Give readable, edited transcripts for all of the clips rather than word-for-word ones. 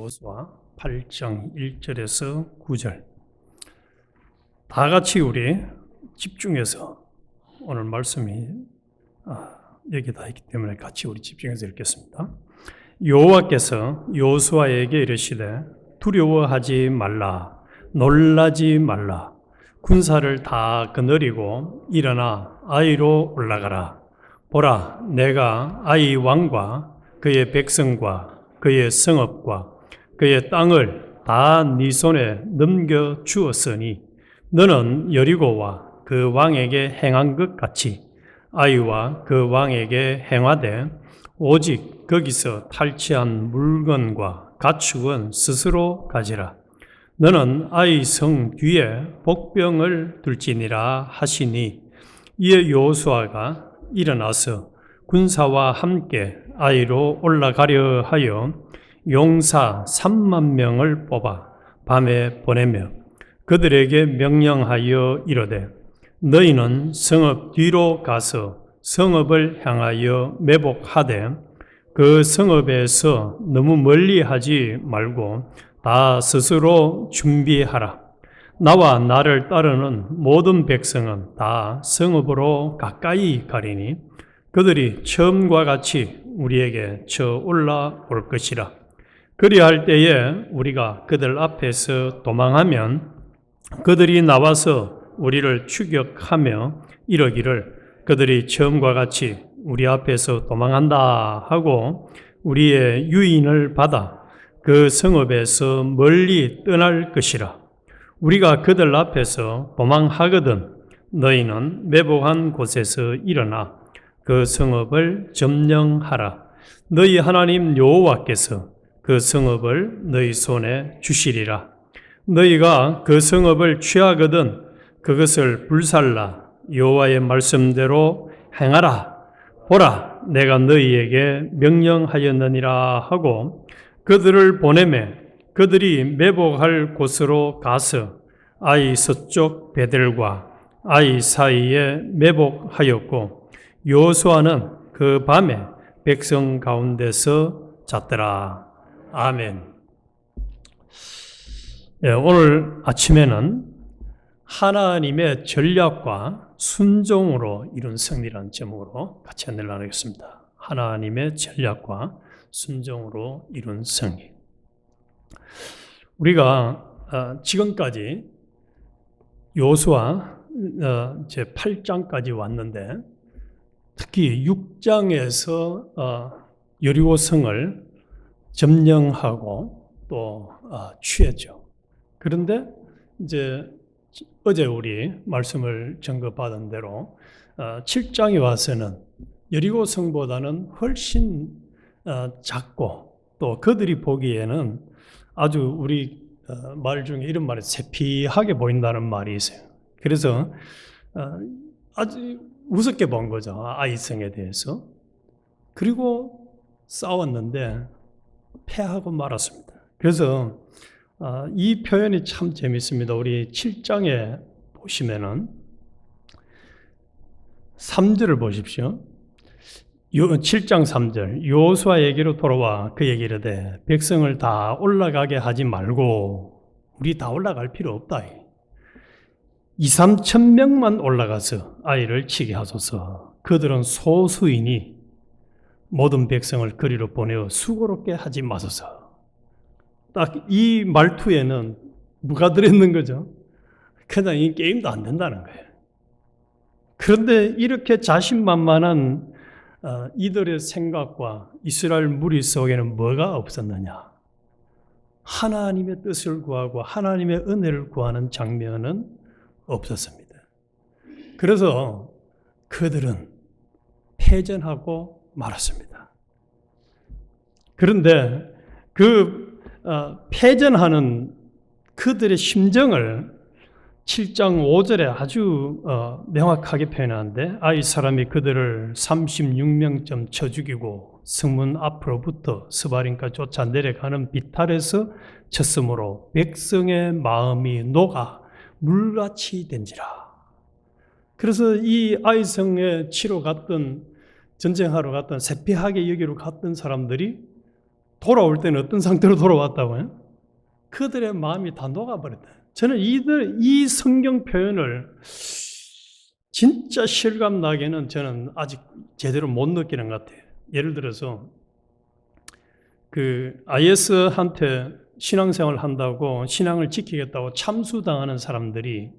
여호수아 8장 1절에서 9절. 다 같이 우리 집중해서 오늘 말씀이 여기다 있기 때문에 같이 우리 집중해서 읽겠습니다. 여호와께서 여호수아에게 이르시되 두려워하지 말라, 놀라지 말라. 군사를 다 거느리고 일어나 아이로 올라가라. 보라, 내가 아이 왕과 그의 백성과 그의 성읍과 그의 땅을 다 네 손에 넘겨 주었으니 너는 여리고와 그 왕에게 행한 것 같이 아이와 그 왕에게 행하되 오직 거기서 탈취한 물건과 가축은 스스로 가지라. 너는 아이 성 뒤에 복병을 둘지니라 하시니 이에 여호수아가 일어나서 군사와 함께 아이로 올라가려 하여 용사 3만 명을 뽑아 밤에 보내며 그들에게 명령하여 이르되 너희는 성읍 뒤로 가서 성읍을 향하여 매복하되 그 성읍에서 너무 멀리 하지 말고 다 스스로 준비하라. 나와 나를 따르는 모든 백성은 다 성읍으로 가까이 가리니 그들이 처음과 같이 우리에게 쳐 올라올 것이라. 그리할 때에 우리가 그들 앞에서 도망하면 그들이 나와서 우리를 추격하며 이러기를 그들이 처음과 같이 우리 앞에서 도망한다 하고 우리의 유인을 받아 그 성읍에서 멀리 떠날 것이라. 우리가 그들 앞에서 도망하거든 너희는 매복한 곳에서 일어나 그 성읍을 점령하라. 너희 하나님 여호와께서 그 성읍을 너희 손에 주시리라. 너희가 그 성읍을 취하거든 그것을 불살라 여호와의 말씀대로 행하라. 보라, 내가 너희에게 명령하였느니라 하고 그들을 보내매 그들이 매복할 곳으로 가서 아이 서쪽 베델과 아이 사이에 매복하였고 여호수아는 그 밤에 백성 가운데서 잤더라. 아멘. 네, 오늘 아침에는 하나님의 전략과 순종으로 이룬 승리라는 제목으로 같이 안내를 나누겠습니다. 하나님의 전략과 순종으로 이룬 승리. 우리가 지금까지 여호수아 제 8장까지 왔는데 특히 6장에서 여리고성을 점령하고 또 취했죠. 그런데 이제 어제 우리 말씀을 전거받은 대로 7장에 와서는 여리고성보다는 훨씬 작고 또 그들이 보기에는 아주 우리 말 중에 이런 말이 세피하게 보인다는 말이 있어요. 그래서 아주 우습게 본 거죠. 아이성에 대해서. 그리고 싸웠는데 패하고 말았습니다. 그래서 이 표현이 참 재밌습니다. 우리 7장에 보시면은 3절을 보십시오. 7장 3절 여호수아에게로 돌아와 그에게 이르되 백성을 다 올라가게 하지 말고 우리 다 올라갈 필요 없다. 2-3천 명만 올라가서 아이를 치게 하소서. 그들은 소수이니 모든 백성을 그리로 보내어 수고롭게 하지 마소서. 딱 이 말투에는 누가 들었는 거죠? 그냥 이 게임도 안 된다는 거예요. 그런데 이렇게 자신만만한 이들의 생각과 이스라엘 무리 속에는 뭐가 없었느냐? 하나님의 뜻을 구하고 하나님의 은혜를 구하는 장면은 없었습니다. 그래서 그들은 패전하고 말았습니다. 그런데 그 패전하는 그들의 심정을 7장 5절에 아주 명확하게 표현하는데 아이 사람이 그들을 36명쯤 쳐 죽이고 성문 앞으로부터 스바림까지 쫓아 내려가는 비탈에서 쳤으므로 백성의 마음이 녹아 물같이 된지라. 그래서 이 아이성에 치러 갔던 전쟁하러 갔던 세피하게 여기로 갔던 사람들이 돌아올 때는 어떤 상태로 돌아왔다고요? 그들의 마음이 다 녹아버렸다. 저는 이 성경 표현을 진짜 실감나게는 저는 아직 제대로 못 느끼는 것 같아요. 예를 들어서 그 IS한테 신앙생활 한다고 신앙을 지키겠다고 참수당하는 사람들이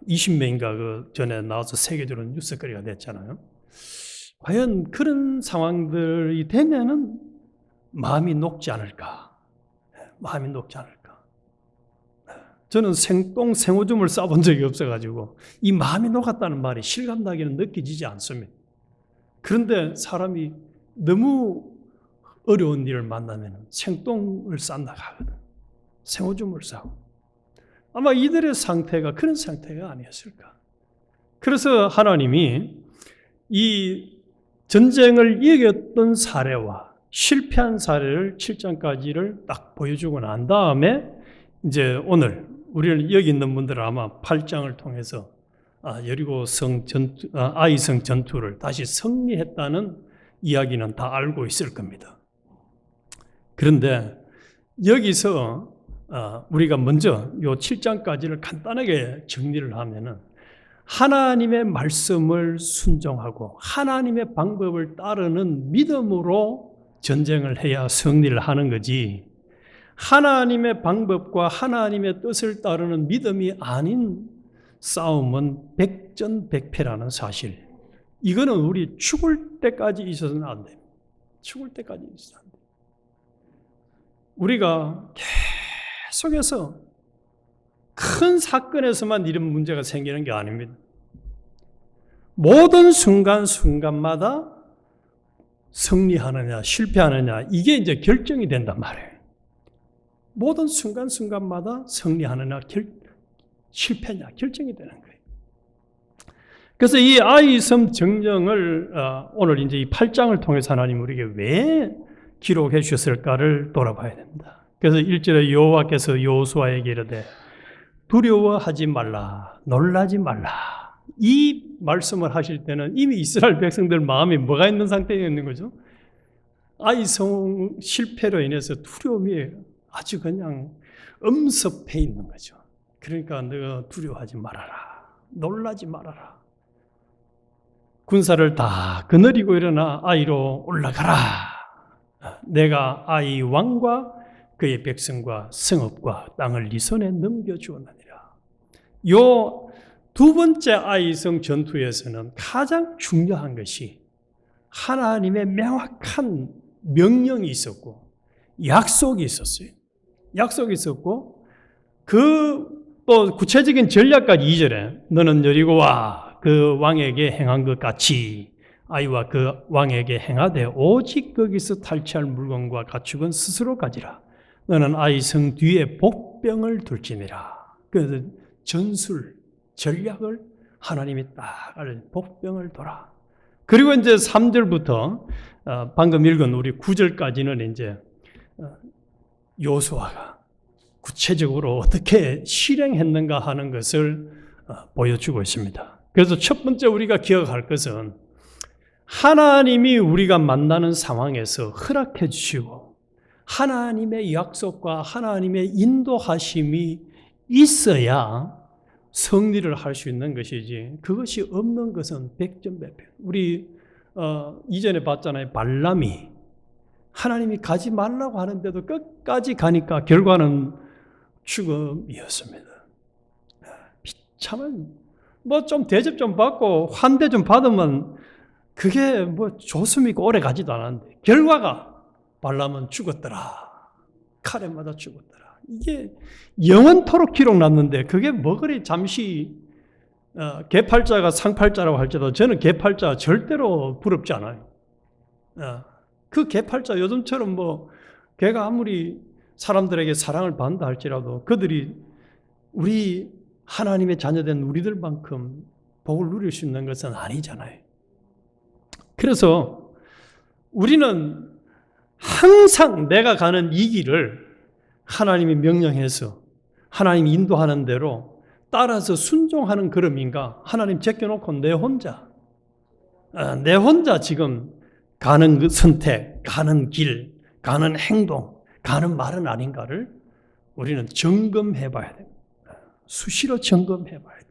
20명인가 그 전에 나와서 세계적으로 뉴스거리가 됐잖아요. 과연 그런 상황들이 되면은 마음이 녹지 않을까? 마음이 녹지 않을까? 저는 생오줌을 싸본 적이 없어가지고 이 마음이 녹았다는 말이 실감나기는 느껴지지 않습니다. 그런데 사람이 너무 어려운 일을 만나면 생똥을 싼다 하거든. 생오줌을 싸고. 아마 이들의 상태가 그런 상태가 아니었을까. 그래서 하나님이 이 전쟁을 이겼던 사례와 실패한 사례를 7장까지를 딱 보여주고 난 다음에 이제 오늘 우리는 여기 있는 분들은 아마 8장을 통해서 여리고성 전투, 아이성 전투를 다시 승리했다는 이야기는 다 알고 있을 겁니다. 그런데 여기서 우리가 먼저 요 7장까지를 간단하게 정리를 하면은 하나님의 말씀을 순종하고 하나님의 방법을 따르는 믿음으로 전쟁을 해야 승리를 하는 거지, 하나님의 방법과 하나님의 뜻을 따르는 믿음이 아닌 싸움은 백전백패라는 사실, 이거는 우리 죽을 때까지 있어서는 안 됩니다. 죽을 때까지 있어서는 안 됩니다. 우리가 계속해서 큰 사건에서만 이런 문제가 생기는 게 아닙니다. 모든 순간순간마다 승리하느냐 실패하느냐 이게 이제 결정이 된단 말이에요. 모든 순간순간마다 승리하느냐 실패냐 결정이 되는 거예요. 그래서 이 아이섬 정령을 오늘 이제 이 8장을 통해서 하나님 우리에게 왜 기록해 주셨을까를 돌아봐야 됩니다. 그래서 1절에 여호와께서 여호수아에게 이르되 두려워하지 말라, 놀라지 말라. 이 말씀을 하실 때는 이미 이스라엘 백성들 마음에 뭐가 있는 상태에 있는 거죠? 아이성 실패로 인해서 두려움이 아주 그냥 엄습해 있는 거죠. 그러니까 너가 두려워하지 말아라, 놀라지 말아라. 군사를 다 거느리고 일어나 아이로 올라가라. 내가 아이 왕과 그의 백성과 성읍과 땅을 네 손에 넘겨주었느니라. 요 두 번째 아이성 전투에서는 가장 중요한 것이 하나님의 명확한 명령이 있었고 약속이 있었어요. 약속이 있었고 그 또 구체적인 전략까지 2절에 너는 여리고와 그 왕에게 행한 것 같이 아이와 그 왕에게 행하되 오직 거기서 탈취할 물건과 가축은 스스로 가지라. 너는 아이 성 뒤에 복병을 둘지니라. 그래서 전술, 전략을 하나님이 딱 알려 복병을 둬라. 그리고 이제 3절부터 방금 읽은 우리 9절까지는 이제 여호수아가 구체적으로 어떻게 실행했는가 하는 것을 보여주고 있습니다. 그래서 첫 번째 우리가 기억할 것은 하나님이 우리가 만나는 상황에서 허락해 주시고 하나님의 약속과 하나님의 인도하심이 있어야 승리를 할 수 있는 것이지 그것이 없는 것은 백전백패. 우리 이전에 봤잖아요. 발람이 하나님이 가지 말라고 하는데도 끝까지 가니까 결과는 죽음이었습니다. 비참한 뭐 좀 대접 좀 받고 환대 좀 받으면 그게 뭐 좋습니까? 오래 가지도 않았는데 결과가 발람은 죽었더라. 칼에 맞아 죽었더라. 이게 영원토록 기록났는데 그게 뭐 그리 잠시 개팔자가 상팔자라고 할지라도 저는 개팔자 절대로 부럽지 않아요. 그 개팔자 요즘처럼 뭐 걔가 아무리 사람들에게 사랑을 받는다 할지라도 그들이 우리 하나님의 자녀된 우리들만큼 복을 누릴 수 있는 것은 아니잖아요. 그래서 우리는 항상 내가 가는 이 길을 하나님이 명령해서 하나님이 인도하는 대로 따라서 순종하는 걸음인가? 하나님 제껴놓고 내 혼자 지금 가는 그 선택, 가는 길, 가는 행동, 가는 말은 아닌가를 우리는 점검해 봐야 됩니다. 수시로 점검해 봐야 돼요.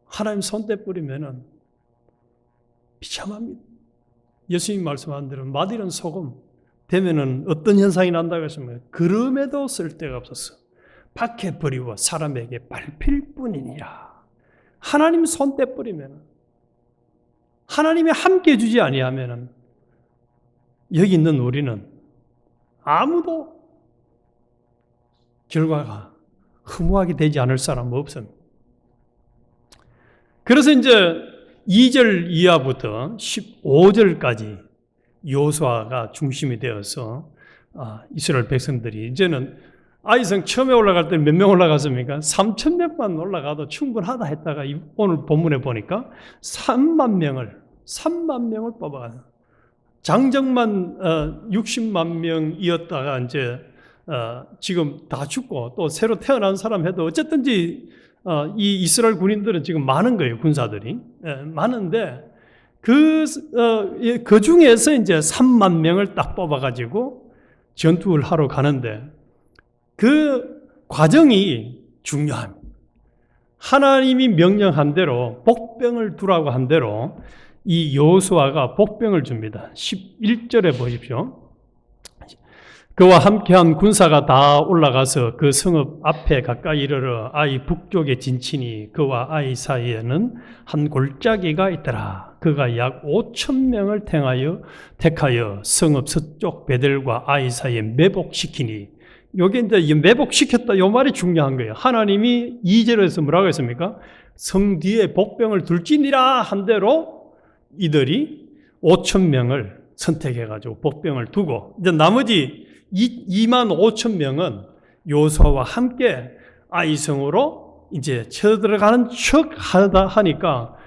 하나님 손대 뿌리면은 비참합니다. 예수님 말씀한 대로 맛이른 소금 되면은 어떤 현상이 난다고 했습니까? 그럼에도 쓸데가 없었어. 밖에 버리고 사람에게 밟힐 뿐이니라. 하나님 손대 뿌리면, 하나님이 함께 해주지 아니하면 여기 있는 우리는 아무도 결과가 허무하게 되지 않을 사람 없습니다. 그래서 이제 2절 이하부터 15절까지 여호수아가 중심이 되어서 이스라엘 백성들이 이제는 아이성 처음에 올라갈 때 몇 명 올라갔습니까? 3,000명만 올라가도 충분하다 했다가 오늘 본문에 보니까 3만 명을 뽑아가요. 장정만 60만 명이었다가 이제 지금 다 죽고 또 새로 태어난 사람 해도 어쨌든지 이 이스라엘 군인들은 지금 많은 거예요. 군사들이 많은데 그 중에서 이제 3만 명을 딱 뽑아가지고 전투를 하러 가는데 그 과정이 중요합니다. 하나님이 명령한 대로 복병을 두라고 한 대로 이 여호수아가 복병을 줍니다. 11절에 보십시오. 그와 함께한 군사가 다 올라가서 그 성읍 앞에 가까이 이르러 아이 북쪽에 진치니 그와 아이 사이에는 한 골짜기가 있더라. 그가 약 5,000명을 택하여 성읍 서쪽 베델과 아이 사이에 매복시키니, 요게 이제 매복시켰다 요 말이 중요한 거예요. 하나님이 2절에서 뭐라고 했습니까? 성 뒤에 복병을 둘지니라 한 대로 이들이 5,000명을 선택해가지고 복병을 두고 이제 나머지 25,000명은 여호수아와 함께 아이성으로 이제 쳐들어가는 척 하다 하니까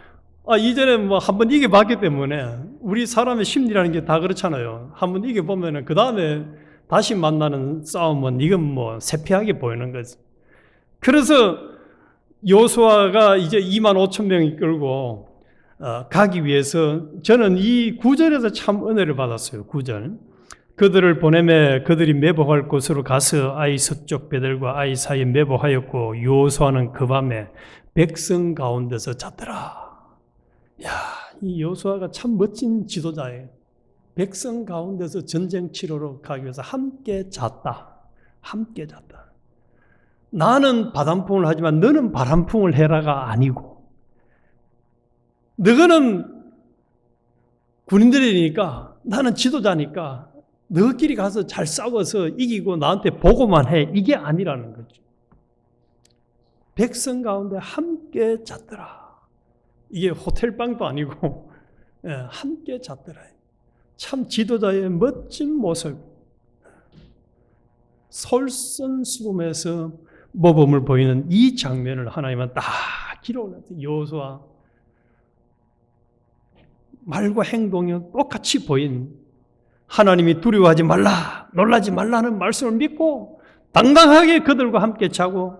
이전에 뭐 한번 이겨봤기 때문에 우리 사람의 심리라는 게 다 그렇잖아요. 한번 이겨보면은 그 다음에 다시 만나는 싸움은 이건 뭐 세피하게 보이는 거지. 그래서 여호수아가 이제 25,000명이 끌고 가기 위해서 저는 이 9절에서 참 은혜를 받았어요. 9절. 그들을 보내매 그들이 매복할 곳으로 가서 아이 서쪽 베델과 아이 사이에 매복하였고 여호수아는 그 밤에 백성 가운데서 잤더라. 야, 이 여호수아가 참 멋진 지도자예요. 백성 가운데서 전쟁 치러러 가기 위해서 함께 잤다. 함께 잤다. 나는 바람풍을 하지만 너는 바람풍을 해라가 아니고, 너희는 군인들이니까 나는 지도자니까 너희끼리 가서 잘 싸워서 이기고 나한테 보고만 해. 이게 아니라는 거죠. 백성 가운데 함께 잤더라. 이게 호텔방도 아니고 함께 잤더라. 참 지도자의 멋진 모습. 솔선수범해서 모범을 보이는 이 장면을 하나님은 딱 기록했어요. 여호수아 말과 행동이 똑같이 보인, 하나님이 두려워하지 말라, 놀라지 말라는 말씀을 믿고 당당하게 그들과 함께 자고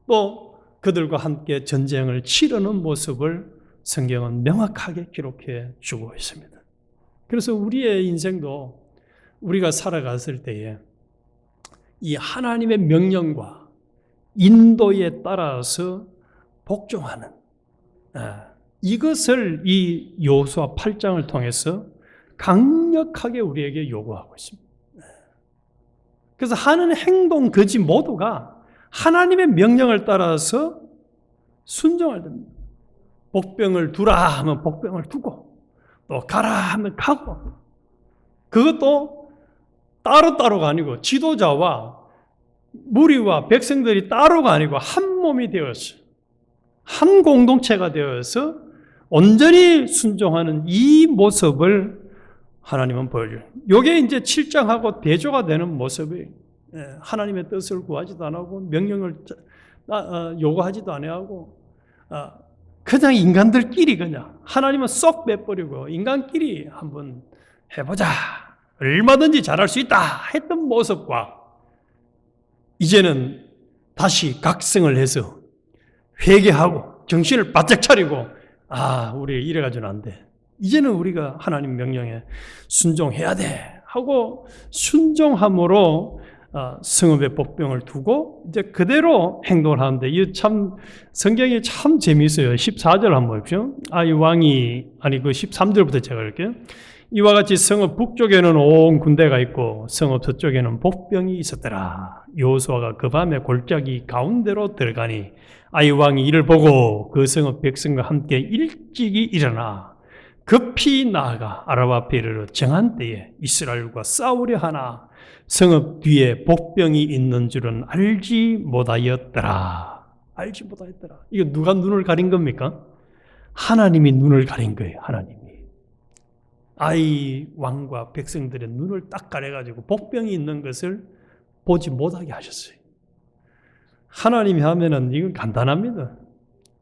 또 그들과 함께 전쟁을 치르는 모습을 성경은 명확하게 기록해 주고 있습니다. 그래서 우리의 인생도 우리가 살아갔을 때에 이 하나님의 명령과 인도에 따라서 복종하는 이것을 이 여호수아 8장을 통해서 강력하게 우리에게 요구하고 있습니다. 그래서 하는 행동, 거지 모두가 하나님의 명령을 따라서 순종할 됩니다. 복병을 두라 하면 복병을 두고 또 가라 하면 가고, 그것도 따로따로가 아니고 지도자와 무리와 백성들이 따로가 아니고 한 몸이 되었어요. 한 공동체가 되어서 온전히 순종하는 이 모습을 하나님은 보여줘요. 이게 이제 7장하고 대조가 되는 모습이, 하나님의 뜻을 구하지도 안 하고 명령을 요구하지도 안 하고 그냥 인간들끼리 그냥 하나님은 쏙 빼버리고 인간끼리 한번 해보자, 얼마든지 잘할 수 있다 했던 모습과 이제는 다시 각성을 해서 회개하고 정신을 바짝 차리고 우리 이래가지고는 안 돼. 이제는 우리가 하나님 명령에 순종해야 돼 하고 순종함으로 성읍의 복병을 두고 이제 그대로 행동을 하는데 이 참 성경이 참 재미있어요. 14절 한번 보십시오. 이 왕이 그 13절부터 제가 할게요. 이와 같이 성읍 북쪽에는 온 군대가 있고 성읍 서쪽에는 복병이 있었더라. 여호수아가 그 밤에 골짜기 가운데로 들어가니 아이 왕이 이를 보고 그 성읍 백성과 함께 일찍이 일어나 급히 나아가 아랍 앞에 이르러 정한 때에 이스라엘과 싸우려 하나 성읍 뒤에 복병이 있는 줄은 알지 못하였더라. 알지 못하였더라. 이거 누가 눈을 가린 겁니까? 하나님이 눈을 가린 거예요. 하나님이. 아이 왕과 백성들의 눈을 딱 가려가지고 복병이 있는 것을 보지 못하게 하셨어요. 하나님이 하면은 이건 간단합니다.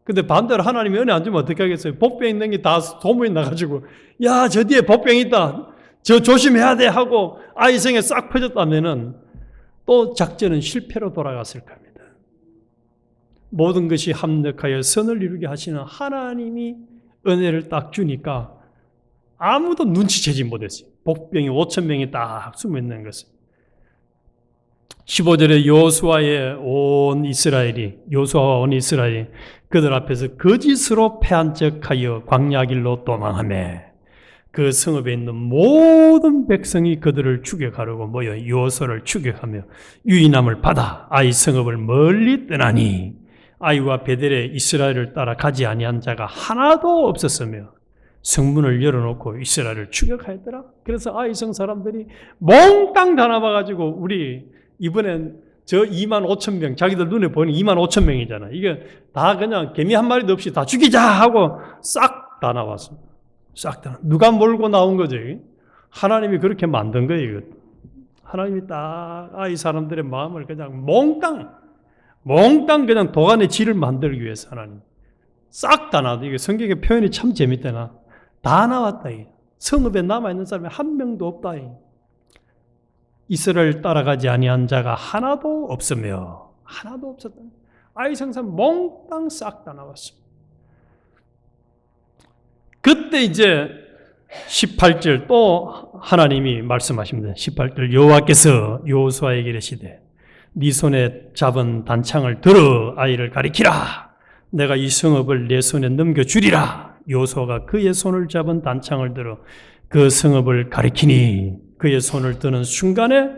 근데 반대로 하나님이 은혜 안 주면 어떻게 하겠어요? 복병 있는 게 다 소문이 나가지고 야, 저 뒤에 복병 있다. 저 조심해야 돼 하고 아이 성에 싹 퍼졌다면은 또 작전은 실패로 돌아갔을 겁니다. 모든 것이 합력하여 선을 이루게 하시는 하나님이 은혜를 딱 주니까 아무도 눈치채지 못했어요. 복병이 5,000명이 딱 숨어있는 것을. 15절에 여호수아와 온 이스라엘이 그들 앞에서 거짓으로 패한 척하여 광야 길로 도망하며 그 성읍에 있는 모든 백성이 그들을 추격하려고 모여 여호수아를 추격하며 유인함을 받아 아이 성읍을 멀리 떠나니 아이와 베델에 이스라엘을 따라 가지 아니한 자가 하나도 없었으며 성문을 열어놓고 이스라엘을 추격하였더라. 그래서 아이 성 사람들이 몽땅 다 나와가지고 우리 이번엔 저 25,000명, 자기들 눈에 보이는 25,000명이잖아. 이게 다 그냥 개미 한 마리도 없이 다 죽이자 하고 싹 다 나왔어. 싹 다. 누가 몰고 나온 거지? 하나님이 그렇게 만든 거예요. 하나님이 딱 이 사람들의 마음을 그냥 몽땅 그냥 도간의 질을 만들기 위해서 하나님 싹 다 나왔다. 이게 성경의 표현이 참 재밌다나. 다 나왔다. 성읍에 남아있는 사람이 한 명도 없다. 이스라엘 따라가지 아니한 자가 하나도 없으며 하나도 없었다. 아이 성산 몽땅 싹 다 나왔습니다. 그때 이제 18절 또 하나님이 말씀하십니다. 18절 여호와께서 여호수아에게 이르시되 네 손에 잡은 단창을 들어 아이를 가리키라. 내가 이 성읍을 내 손에 넘겨주리라. 여호수아가 그의 손을 잡은 단창을 들어 그 성읍을 가리키니 그의 손을 드는 순간에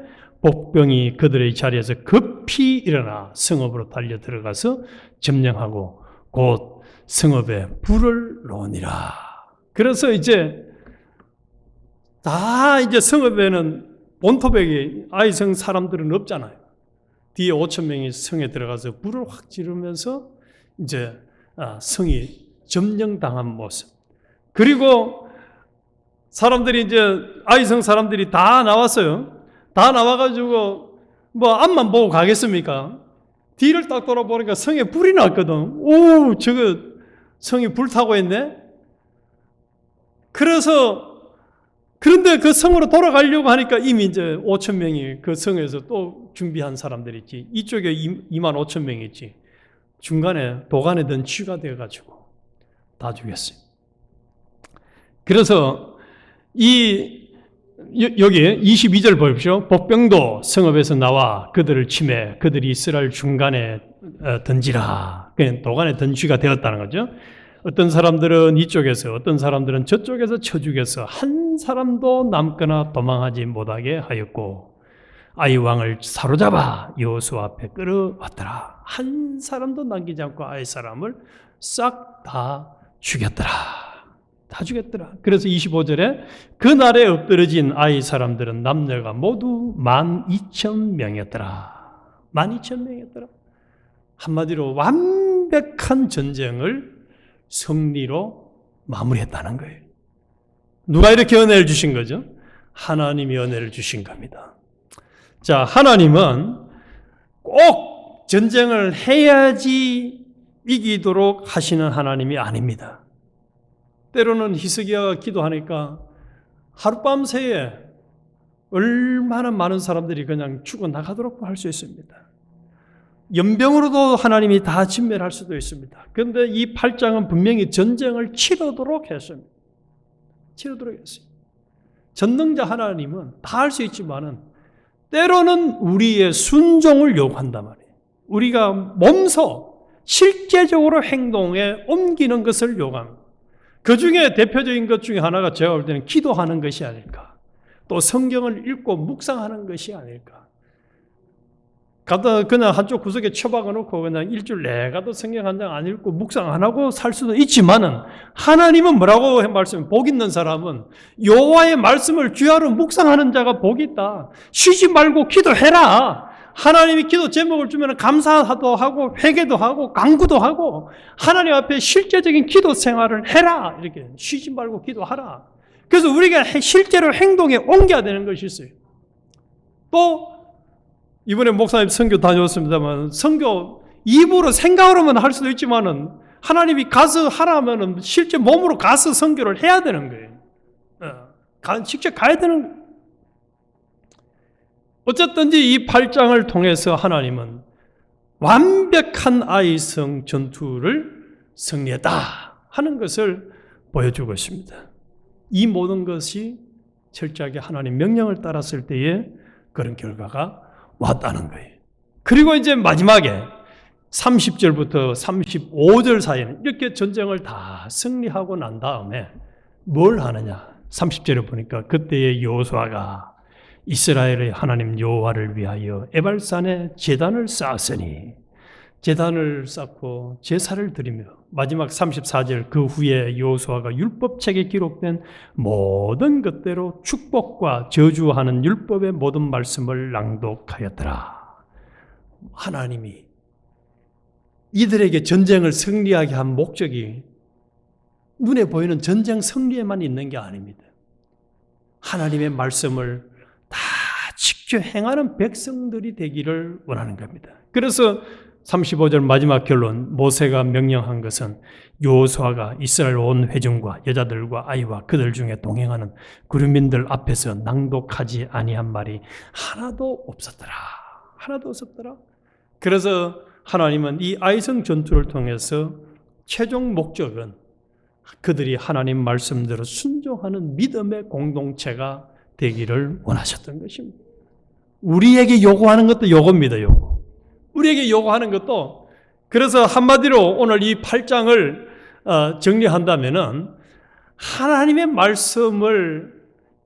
복병이 그들의 자리에서 급히 일어나 성읍으로 달려 들어가서 점령하고 곧 성읍에 불을 놓으니라. 그래서 이제 다 이제 성읍에는 본토백이 아이성 사람들은 없잖아요. 뒤에 5,000명이 성에 들어가서 불을 확 지르면서 이제 성이 점령당한 모습. 그리고 사람들이 이제 아이성 사람들이 다 나왔어요. 다 나와가지고 뭐 앞만 보고 가겠습니까? 뒤를 딱 돌아보니까 성에 불이 났거든. 오, 저거 성이 불타고 있네. 그런데 그 성으로 돌아가려고 하니까 이미 이제 5,000명이 그 성에서 또 준비한 사람들이 있지. 이쪽에 25,000명이 있지. 중간에 도간에 든 쥐가 되어가지고 다 죽였어요. 그래서 여기 22절 보십시오. 복병도 성읍에서 나와 그들을 치매 그들이 이스라엘 중간에 던지라. 그냥 도간에 든 쥐가 되었다는 거죠. 어떤 사람들은 이쪽에서 어떤 사람들은 저쪽에서 쳐 죽여서 한 사람도 남거나 도망하지 못하게 하였고 아이 왕을 사로잡아 여호수아 앞에 끌어왔더라. 한 사람도 남기지 않고 아이 사람을 싹 다 죽였더라. 다 죽였더라. 그래서 25절에 그날에 엎드러진 아이 사람들은 남녀가 모두 12,000명이었더라. 12,000명이었더라. 한마디로 완벽한 전쟁을 승리로 마무리했다는 거예요. 누가 이렇게 은혜를 주신 거죠? 하나님이 은혜를 주신 겁니다. 자, 하나님은 꼭 전쟁을 해야지 이기도록 하시는 하나님이 아닙니다. 때로는 히스기야가 기도하니까 하룻밤 새에 얼마나 많은 사람들이 그냥 죽어나가도록 할 수 있습니다. 연병으로도 하나님이 다 진멸할 수도 있습니다. 그런데 이 8장은 분명히 전쟁을 치르도록 했습니다. 치르도록 했어요. 전능자 하나님은 다 할 수 있지만은 때로는 우리의 순종을 요구한단 말이에요. 우리가 몸소 실제적으로 행동에 옮기는 것을 요구합니다. 그 중에 대표적인 것 중에 하나가 제가 볼 때는 기도하는 것이 아닐까. 또 성경을 읽고 묵상하는 것이 아닐까. 가다 그냥 한쪽 구석에 처박아 놓고 그냥 일주일 내가도 성경 한 장 안 읽고 묵상 안 하고 살 수도 있지만은 하나님은 뭐라고 말씀해? 복 있는 사람은 여호와의 말씀을 주야로 묵상하는 자가 복이 있다. 쉬지 말고 기도해라. 하나님이 기도 제목을 주면 감사도 하고 회개도 하고 간구도 하고 하나님 앞에 실제적인 기도 생활을 해라. 이렇게 쉬지 말고 기도하라. 그래서 우리가 실제로 행동에 옮겨야 되는 것이 있어요. 또 이번에 목사님 선교 다녀왔습니다만 선교 입으로 생각으로만 할 수도 있지만은 하나님이 가서 하라면은 실제 몸으로 가서 선교를 해야 되는 거예요. 직접 가야 되는 거예요. 어쨌든지 이 8장을 통해서 하나님은 완벽한 아이성 전투를 승리했다 하는 것을 보여주고 있습니다. 이 모든 것이 철저하게 하나님 명령을 따랐을 때에 그런 결과가 왔다는 거예요. 그리고 이제 마지막에 30절부터 35절 사이에는 이렇게 전쟁을 다 승리하고 난 다음에 뭘 하느냐. 30절에 보니까 그때의 여호수아가 이스라엘의 하나님 여호와를 위하여 에발산에 제단을 쌓았으니 제단을 쌓고 제사를 드리며 마지막 34절 그 후에 여호수아가 율법책에 기록된 모든 것대로 축복과 저주하는 율법의 모든 말씀을 낭독하였더라. 하나님이 이들에게 전쟁을 승리하게 한 목적이 눈에 보이는 전쟁 승리에만 있는 게 아닙니다. 하나님의 말씀을 다 직접 행하는 백성들이 되기를 원하는 겁니다. 그래서 35절 마지막 결론, 모세가 명령한 것은 여호수아가 이스라엘 온 회중과 여자들과 아이와 그들 중에 동행하는 구류민들 앞에서 낭독하지 아니한 말이 하나도 없었더라. 하나도 없었더라. 그래서 하나님은 이 아이성 전투를 통해서 최종 목적은 그들이 하나님 말씀대로 순종하는 믿음의 공동체가 되기를 원하셨던 것입니다. 우리에게 요구하는 것도 요겁니다. 요거. 우리에게 요구하는 것도 그래서 한마디로 오늘 이 8장을 정리한다면은 하나님의 말씀을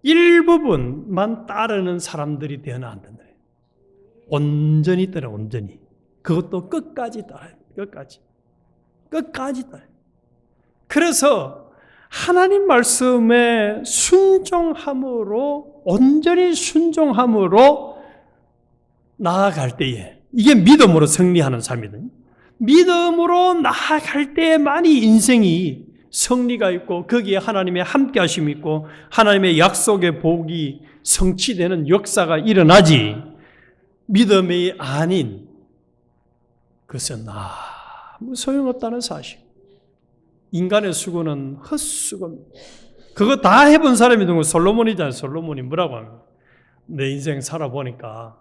일부분만 따르는 사람들이 되어는 안 된다. 온전히 따라 온전히. 그것도 끝까지 따라요. 끝까지 따라요. 그래서 하나님 말씀에 순종함으로 온전히 순종함으로 나아갈 때에 이게 믿음으로 승리하는 삶이거든요. 믿음으로 나아갈 때만이 인생이 승리가 있고 거기에 하나님의 함께 하심이 있고 하나님의 약속의 복이 성취되는 역사가 일어나지 믿음이 아닌 그것은 아무 소용없다는 사실. 인간의 수고는 헛수고입니다. 그거 다 해본 사람이 누구 솔로몬이잖아요. 솔로몬이 뭐라고 합니까? 내 인생 살아보니까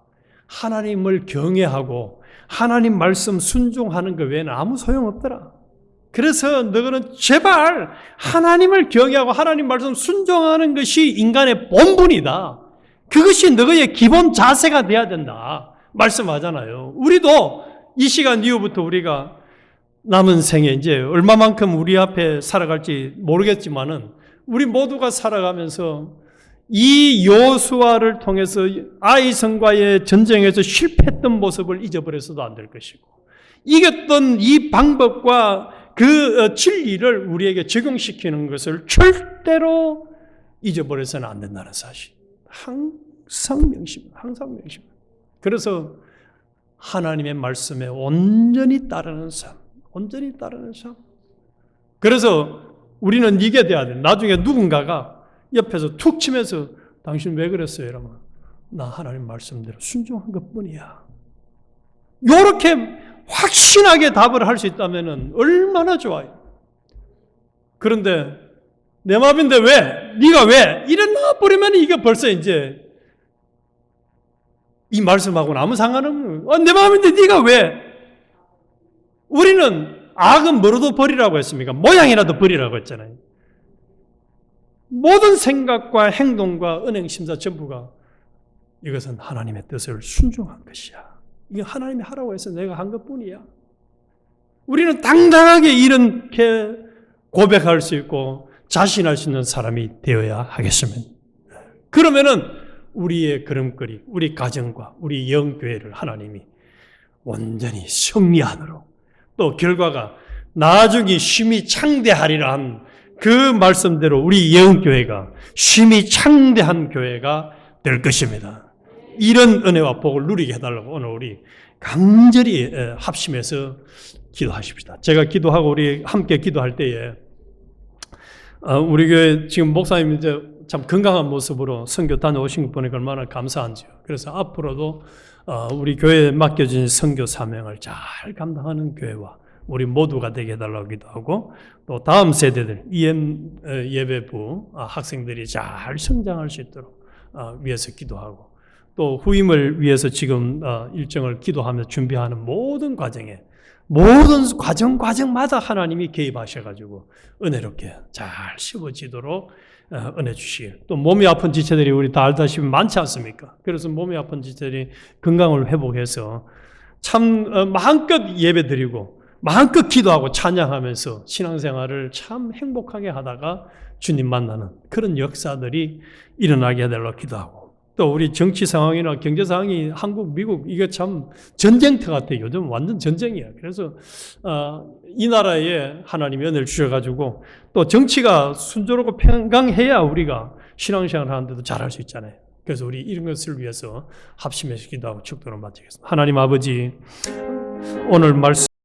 하나님을 경외하고 하나님 말씀 순종하는 것 외에는 아무 소용없더라. 그래서 너는 제발 하나님을 경외하고 하나님 말씀 순종하는 것이 인간의 본분이다. 그것이 너의 기본 자세가 돼야 된다. 말씀하잖아요. 우리도 이 시간 이후부터 우리가 남은 생에 이제 얼마만큼 우리 앞에 살아갈지 모르겠지만은 우리 모두가 살아가면서 이 여호수아를 통해서 아이성과의 전쟁에서 실패했던 모습을 잊어버려서도 안 될 것이고 이겼던 이 방법과 그 진리를 우리에게 적용시키는 것을 절대로 잊어버려서는 안 된다는 사실. 항상 명심합니다. 항상 명심합니다. 그래서 하나님의 말씀에 온전히 따르는 삶. 온전히 따르는 삶. 그래서 우리는 이게 돼야 돼. 나중에 누군가가 옆에서 툭 치면서 당신 왜 그랬어요? 이러면 나 하나님 말씀대로 순종한 것뿐이야. 이렇게 확신하게 답을 할 수 있다면 얼마나 좋아요. 그런데 내 마음인데 왜? 네가 왜? 이랬나 버리면 이게 벌써 이제 이 말씀하고는 아무 상관없는 거예요. 내 마음인데 네가 왜? 우리는 악은 뭐로도 버리라고 했습니까? 모양이라도 버리라고 했잖아요. 모든 생각과 행동과 은행 심사 전부가 이것은 하나님의 뜻을 순종한 것이야. 이게 하나님이 하라고 해서 내가 한 것뿐이야. 우리는 당당하게 이렇게 고백할 수 있고 자신할 수 있는 사람이 되어야 하겠습니다. 그러면은 우리의 걸음걸이, 우리 가정과 우리 영교회를 하나님이 온전히 승리하도록, 또 결과가 나중에 심히 창대하리라 한 그 말씀대로 우리 영교회가 심히 창대한 교회가 될 것입니다. 이런 은혜와 복을 누리게 해달라고 오늘 우리 간절히 합심해서 기도하십시다. 제가 기도하고 우리 함께 기도할 때에 우리 교회 지금 목사님 이제 참 건강한 모습으로 선교 다녀오신 것 보니까 얼마나 감사한지요. 그래서 앞으로도 우리 교회에 맡겨진 선교 사명을 잘 감당하는 교회와 우리 모두가 되게 해달라고 기도하고, 또 다음 세대들 EM 예배부 학생들이 잘 성장할 수 있도록 위해서 기도하고, 또 후임을 위해서 지금 일정을 기도하며 준비하는 모든 과정에, 모든 과정마다 하나님이 개입하셔가지고 은혜롭게 잘 씹어지도록 은혜 주시길. 또 몸이 아픈 지체들이 우리 다 알다시피 많지 않습니까? 그래서 몸이 아픈 지체들이 건강을 회복해서 참 마음껏 예배드리고 마음껏 기도하고 찬양하면서 신앙생활을 참 행복하게 하다가 주님 만나는 그런 역사들이 일어나게 해달라고 기도하고, 또 우리 정치 상황이나 경제 상황이 한국, 미국 이게 참 전쟁터 같아요. 요즘 완전 전쟁이야. 그래서 이 나라에 하나님이 은혜를 주셔가지고 또 정치가 순조롭고 평강해야 우리가 신앙생활 하는데도 잘할 수 있잖아요. 그래서 우리 이런 것을 위해서 합심해서 기도하고 축도를 마치겠습니다. 하나님 아버지, 오늘 말씀